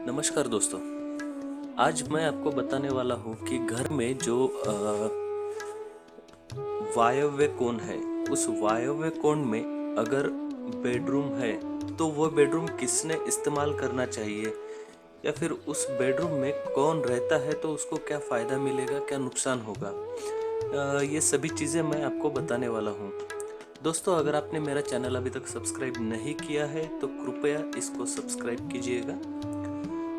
नमस्कार दोस्तों। आज मैं आपको बताने वाला हूँ कि घर में जो वायव्य कोण है, उस वायव्य कोण में अगर बेडरूम है तो वो बेडरूम किसने इस्तेमाल करना चाहिए, या फिर उस बेडरूम में कौन रहता है तो उसको क्या फ़ायदा मिलेगा, क्या नुकसान होगा। ये सभी चीज़ें मैं आपको बताने वाला हूँ। दोस्तों, अगर आपने मेरा चैनल अभी तक सब्सक्राइब नहीं किया है तो कृपया इसको सब्सक्राइब कीजिएगा।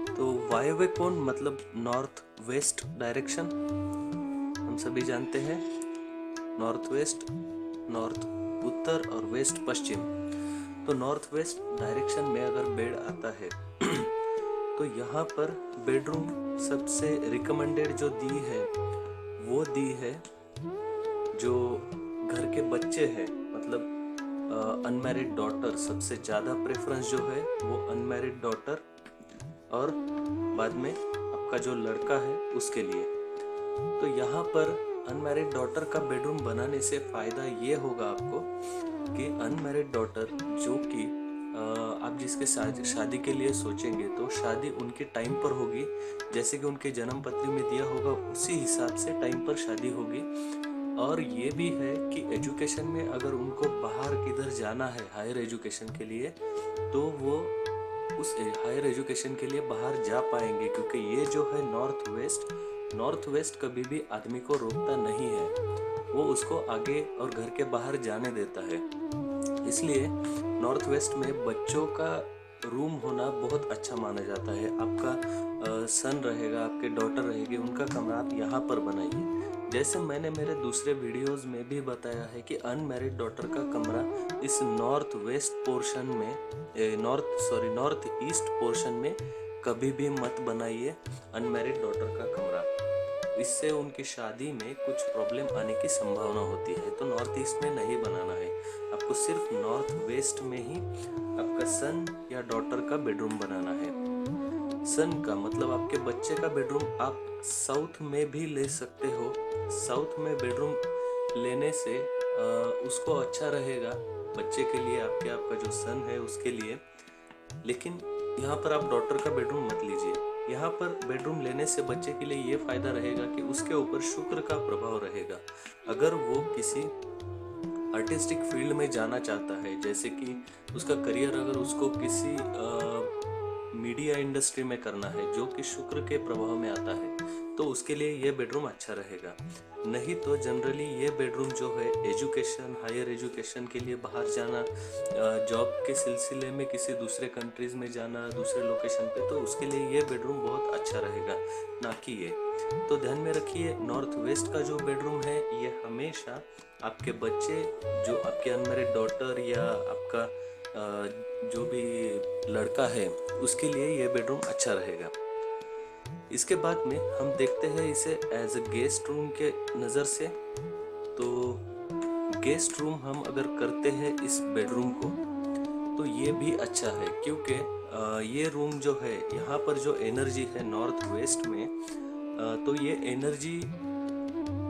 तो वायव्य कोण मतलब नॉर्थ वेस्ट डायरेक्शन, हम सभी जानते हैं। नॉर्थ वेस्ट, नॉर्थ उत्तर और वेस्ट पश्चिम। तो नॉर्थ वेस्ट डायरेक्शन में अगर बेड आता है तो यहाँ पर बेडरूम सबसे रिकमेंडेड जो दी है वो दी है जो घर के बच्चे हैं, मतलब अनमैरिड डॉटर। सबसे ज़्यादा प्रेफरेंस जो है वो अनमैरिड डॉटर और बाद में आपका जो लड़का है उसके लिए। तो यहाँ पर अनमैरिड डॉटर का बेडरूम बनाने से फ़ायदा ये होगा आपको कि अनमैरिड डॉटर जो कि आप जिसके शादी के लिए सोचेंगे तो शादी उनके टाइम पर होगी, जैसे कि उनके जन्म पत्री में दिया होगा उसी हिसाब से टाइम पर शादी होगी। और ये भी है कि एजुकेशन में अगर उनको बाहर किधर जाना है हायर एजुकेशन के लिए तो वो उस हायर एजुकेशन के लिए बाहर जा पाएंगे, क्योंकि ये जो है नॉर्थ वेस्ट कभी भी आदमी को रोकता नहीं है, वो उसको आगे और घर के बाहर जाने देता है। इसलिए नॉर्थ वेस्ट में बच्चों का रूम होना बहुत अच्छा माना जाता है। आपका सन रहेगा, आपके डॉटर रहेगी, उनका कमरा आप यहाँ पर बनाइए। जैसे मैंने मेरे दूसरे वीडियोस में भी बताया है कि अनमैरिड डॉटर का कमरा इस नॉर्थ वेस्ट पोर्शन में नॉर्थ ईस्ट पोर्शन में कभी भी मत बनाइए अनमैरिड डॉटर का कमरा। इससे उनकी शादी में कुछ प्रॉब्लम आने की संभावना होती है। तो नॉर्थ ईस्ट में नहीं बनाना है, आपको सिर्फ नॉर्थ वेस्ट में ही आपका सन या डॉटर का बेडरूम बनाना है। सन का मतलब आपके बच्चे का बेडरूम आप साउथ में भी ले सकते हो। साउथ में बेडरूम लेने से उसको अच्छा रहेगा बच्चे के लिए, आपका जो सन है उसके लिए। लेकिन यहाँ पर आप डॉटर का बेडरूम मत लीजिए। यहाँ पर बेडरूम लेने से बच्चे के लिए ये फायदा रहेगा कि उसके ऊपर शुक्र का प्रभाव रहेगा। अगर वो किसी आर्टिस्टिक फील्ड में जाना चाहता है, जैसे कि उसका करियर अगर उसको किसी मीडिया इंडस्ट्री में करना है जो कि शुक्र के प्रभाव में आता है, तो उसके लिए ये बेडरूम अच्छा रहेगा। नहीं तो जनरली ये बेडरूम जो है एजुकेशन, हायर एजुकेशन के लिए बाहर जाना, जॉब के सिलसिले में किसी दूसरे कंट्रीज में जाना, दूसरे लोकेशन पे, तो उसके लिए ये बेडरूम बहुत अच्छा रहेगा, ना कि ये। तो ध्यान में रखिए, नॉर्थ वेस्ट का जो बेडरूम है ये हमेशा आपके बच्चे, जो आपके अनमैरिड डॉटर या आपका जो भी लड़का है उसके लिए ये बेडरूम अच्छा रहेगा। इसके बाद में हम देखते हैं इसे एज अ गेस्ट रूम के नज़र से। तो गेस्ट रूम हम अगर करते हैं इस बेडरूम को तो ये भी अच्छा है, क्योंकि ये रूम जो है यहाँ पर जो एनर्जी है नॉर्थ वेस्ट में, तो ये एनर्जी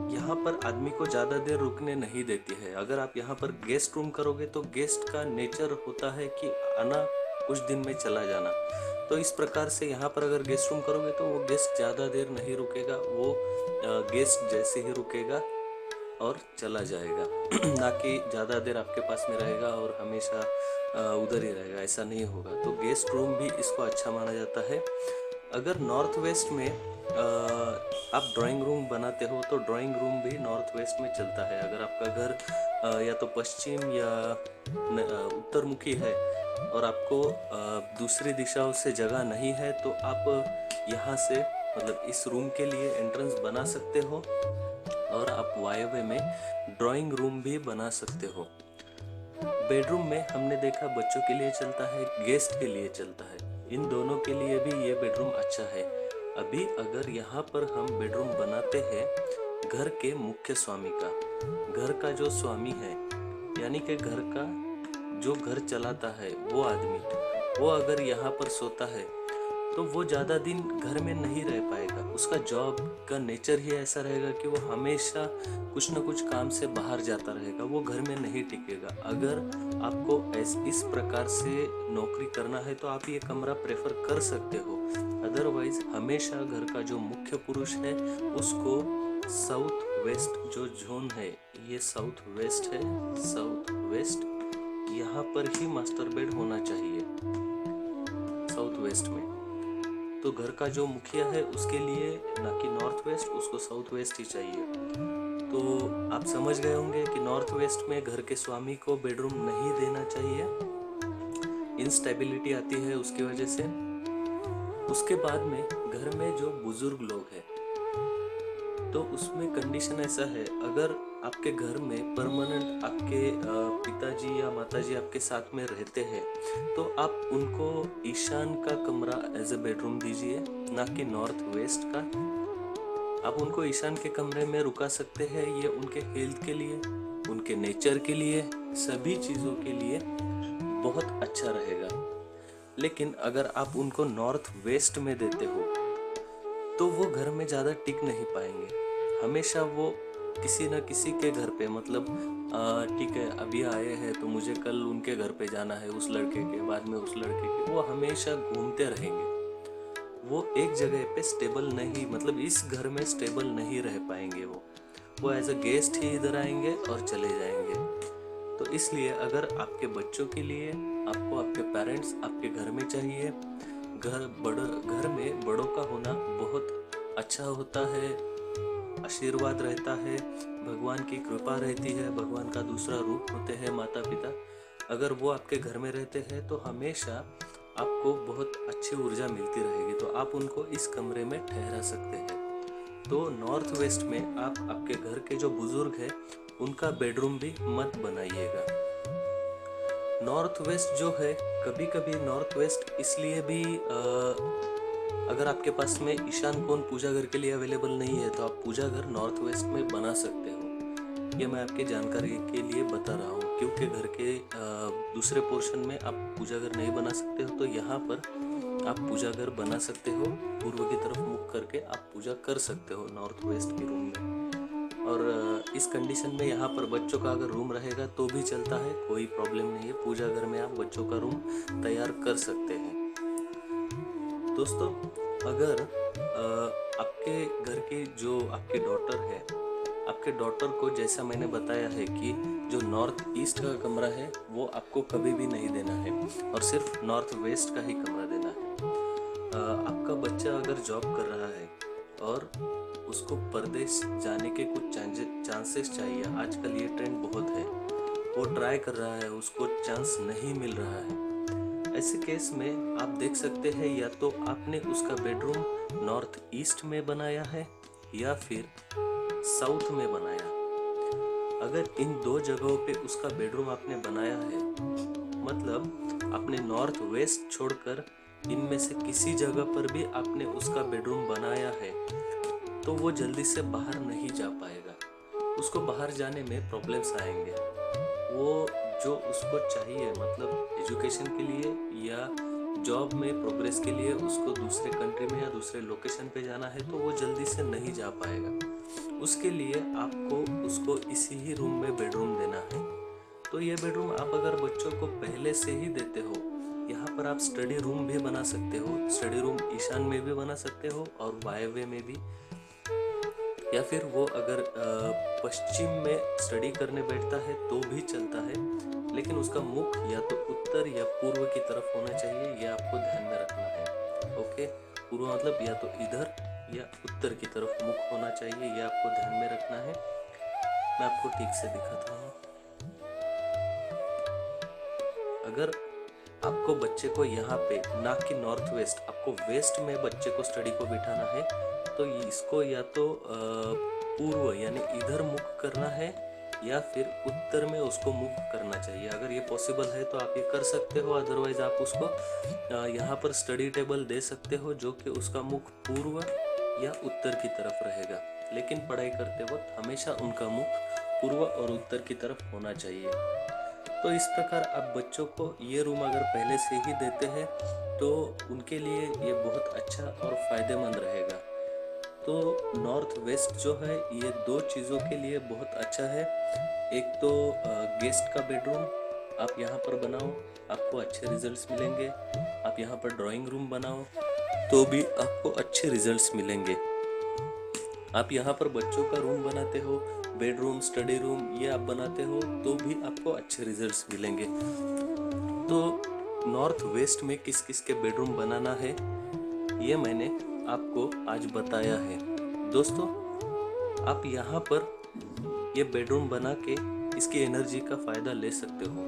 यहाँ पर आदमी को ज़्यादा देर रुकने नहीं देती है। अगर आप यहाँ पर गेस्ट रूम करोगे तो गेस्ट का नेचर होता है कि आना, कुछ दिन में चला जाना। तो इस प्रकार से यहाँ पर अगर गेस्ट रूम करोगे तो वो गेस्ट ज़्यादा देर नहीं रुकेगा, वो गेस्ट जैसे ही रुकेगा और चला जाएगा ना कि ज़्यादा देर आपके पास में रहेगा और हमेशा उधर ही रहेगा, ऐसा नहीं होगा। तो गेस्ट रूम भी इसको अच्छा माना जाता है। अगर नॉर्थ वेस्ट में आप ड्राइंग रूम बनाते हो तो ड्राइंग रूम भी नॉर्थ वेस्ट में चलता है। अगर आपका घर या तो पश्चिम या उत्तर मुखी है और आपको दूसरी दिशाओं से जगह नहीं है तो आप यहाँ से मतलब इस रूम के लिए एंट्रेंस बना सकते हो और आप वायव्य में ड्राइंग रूम भी बना सकते हो। बेडरूम में हमने देखा बच्चों के लिए चलता है, गेस्ट के लिए चलता है, इन दोनों के लिए भी ये बेडरूम अच्छा है। अभी अगर यहाँ पर हम बेडरूम बनाते हैं घर के मुख्य स्वामी का, घर का जो स्वामी है यानी कि घर का जो घर चलाता है वो आदमी, वो अगर यहाँ पर सोता है तो वो ज़्यादा दिन घर में नहीं रह पाएगा। उसका जॉब का नेचर ही ऐसा रहेगा कि वो हमेशा कुछ ना कुछ काम से बाहर जाता रहेगा, वो घर में नहीं टिकेगा। अगर आपको इस प्रकार से नौकरी करना है तो आप ये कमरा प्रेफर कर सकते हो। अदरवाइज हमेशा घर का जो मुख्य पुरुष है उसको साउथ वेस्ट जो जोन है, ये साउथ वेस्ट है, साउथ वेस्ट, यहाँ पर ही मास्टर बेड होना चाहिए साउथ वेस्ट में। तो घर का जो मुखिया है उसके लिए ना कि नॉर्थ वेस्ट, उसको साउथ वेस्ट ही चाहिए। तो आप समझ गए होंगे कि नॉर्थ वेस्ट में घर के स्वामी को बेडरूम नहीं देना चाहिए, इंस्टेबिलिटी आती है उसकी वजह से। उसके बाद में घर में जो बुजुर्ग लोग हैं तो उसमें कंडीशन ऐसा है, अगर आपके घर में परमानेंट आपके पिताजी या माताजी आपके साथ में रहते हैं तो आप उनको ईशान का कमरा एज ए बेडरूम दीजिए, ना कि नॉर्थ वेस्ट का। आप उनको ईशान के कमरे में रुका सकते हैं, ये उनके हेल्थ के लिए, उनके नेचर के लिए, सभी चीज़ों के लिए बहुत अच्छा रहेगा। लेकिन अगर आप उनको नॉर्थ वेस्ट में देते हो तो वो घर में ज़्यादा टिक नहीं पाएंगे। हमेशा वो किसी न किसी के घर पे, मतलब ठीक है अभी आए हैं तो मुझे कल उनके घर पे जाना है, उस लड़के के, बाद में उस लड़के के, वो हमेशा घूमते रहेंगे। वो एक जगह पे स्टेबल नहीं, मतलब इस घर में स्टेबल नहीं रह पाएंगे। वो एज अ गेस्ट ही इधर आएंगे और चले जाएंगे। तो इसलिए अगर आपके बच्चों के लिए आपको आपके पेरेंट्स आपके घर में चाहिए, घर में बड़ों का होना बहुत अच्छा होता है, आशीर्वाद रहता है, भगवान की कृपा रहती है, भगवान का दूसरा रूप होते हैं माता पिता। अगर वो आपके घर में रहते हैं तो हमेशा आपको बहुत अच्छी ऊर्जा मिलती रहेगी, तो आप उनको इस कमरे में ठहरा सकते हैं। तो नॉर्थ वेस्ट में आप आपके घर के जो बुजुर्ग हैं उनका बेडरूम भी मत बनाइएगा। नॉर्थ वेस्ट जो है, कभी कभी नॉर्थ वेस्ट इसलिए भी अगर आपके पास में ईशान कोण पूजा घर के लिए अवेलेबल नहीं है तो आप पूजा घर नॉर्थ वेस्ट में बना सकते हो। ये मैं आपके जानकारी के लिए बता रहा हूँ, क्योंकि घर के दूसरे पोर्शन में आप पूजा घर नहीं बना सकते हो, तो यहाँ पर आप पूजा घर बना सकते हो। पूर्व की तरफ मुख करके आप पूजा कर सकते हो नॉर्थ वेस्ट के रूम में। और इस कंडीशन में यहाँ पर बच्चों का अगर रूम रहेगा तो भी चलता है, कोई प्रॉब्लम नहीं है। पूजा घर में आप बच्चों का रूम तैयार कर सकते हैं। दोस्तों, अगर आपके घर की जो आपकी डॉटर है, आपके डॉटर को जैसा मैंने बताया है कि जो नॉर्थ ईस्ट का कमरा है वो आपको कभी भी नहीं देना है और सिर्फ नॉर्थ वेस्ट का ही कमरा देना है। आपका बच्चा अगर जॉब कर रहा है और उसको परदेश जाने के कुछ चांसेस चाहिए, आजकल ये ट्रेंड बहुत है, वो ट्राई कर रहा है, उसको चांस नहीं मिल रहा है, ऐसे केस में आप देख सकते हैं या तो आपने उसका बेडरूम नॉर्थ ईस्ट में बनाया है या फिर साउथ में बनाया। अगर इन दो जगहों पे उसका बेडरूम आपने बनाया है, मतलब आपने नॉर्थ वेस्ट छोड़कर इनमें से किसी जगह पर भी आपने उसका बेडरूम बनाया है, तो वो जल्दी से बाहर नहीं जा पाएगा। उसको बाहर जाने में प्रॉब्लम्स आएंगे। वो जो उसको चाहिए, मतलब एजुकेशन के लिए या जॉब में प्रोग्रेस के लिए उसको दूसरे कंट्री में या दूसरे लोकेशन पे जाना है, तो वो जल्दी से नहीं जा पाएगा। उसके लिए आपको उसको इसी ही रूम में बेडरूम देना है। तो ये बेडरूम आप अगर बच्चों को पहले से ही देते हो, यहाँ पर आप स्टडी रूम भी बना सकते हो। स्टडी रूम ईशान में भी बना सकते हो और वायव्य में भी, या फिर वो अगर पश्चिम में स्टडी करने बैठता है तो भी चलता है, लेकिन उसका मुख या तो उत्तर या पूर्व की तरफ होना चाहिए, ये आपको ध्यान में रखना है। ओके, पूर्व मतलब या तो इधर या उत्तर की तरफ मुख होना चाहिए, ये आपको ध्यान में रखना है। मैं आपको ठीक से दिखाता हूँ। अगर आपको बच्चे को यहाँ पे, ना कि नॉर्थ वेस्ट, आपको वेस्ट में बच्चे को स्टडी को बिठाना है, तो इसको या तो पूर्व यानी इधर मुख करना है या फिर उत्तर में उसको मुख करना चाहिए। अगर ये पॉसिबल है तो आप ये कर सकते हो, अदरवाइज आप उसको यहाँ पर स्टडी टेबल दे सकते हो जो कि उसका मुख पूर्व या उत्तर की तरफ रहेगा। लेकिन पढ़ाई करते वक्त हमेशा उनका मुख पूर्व और उत्तर की तरफ होना चाहिए। तो इस प्रकार आप बच्चों को ये रूम अगर पहले से ही देते हैं तो उनके लिए ये बहुत अच्छा और फायदेमंद रहेगा। तो नॉर्थ वेस्ट जो है ये दो चीज़ों के लिए बहुत अच्छा है। एक तो गेस्ट का बेडरूम आप यहाँ पर बनाओ, आपको अच्छे रिजल्ट्स मिलेंगे। आप यहाँ पर ड्राइंग रूम बनाओ तो भी आपको अच्छे रिजल्ट्स मिलेंगे। आप यहाँ पर बच्चों का रूम बनाते हो, बेडरूम, स्टडी रूम ये आप बनाते हो तो भी आपको अच्छे रिजल्ट्स मिलेंगे। तो नॉर्थ वेस्ट में किस किस के बेडरूम बनाना है ये मैंने आपको आज बताया है। दोस्तों, आप यहाँ पर ये बेडरूम बना के इसकी एनर्जी का फ़ायदा ले सकते हो।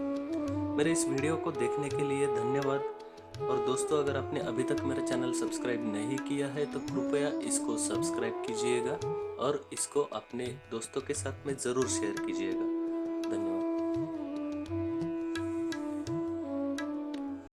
मेरे इस वीडियो को देखने के लिए धन्यवाद। और दोस्तों, अगर आपने अभी तक मेरा चैनल सब्सक्राइब नहीं किया है तो कृपया इसको सब्सक्राइब कीजिएगा और इसको अपने दोस्तों के साथ में ज़रूर शेयर कीजिएगा।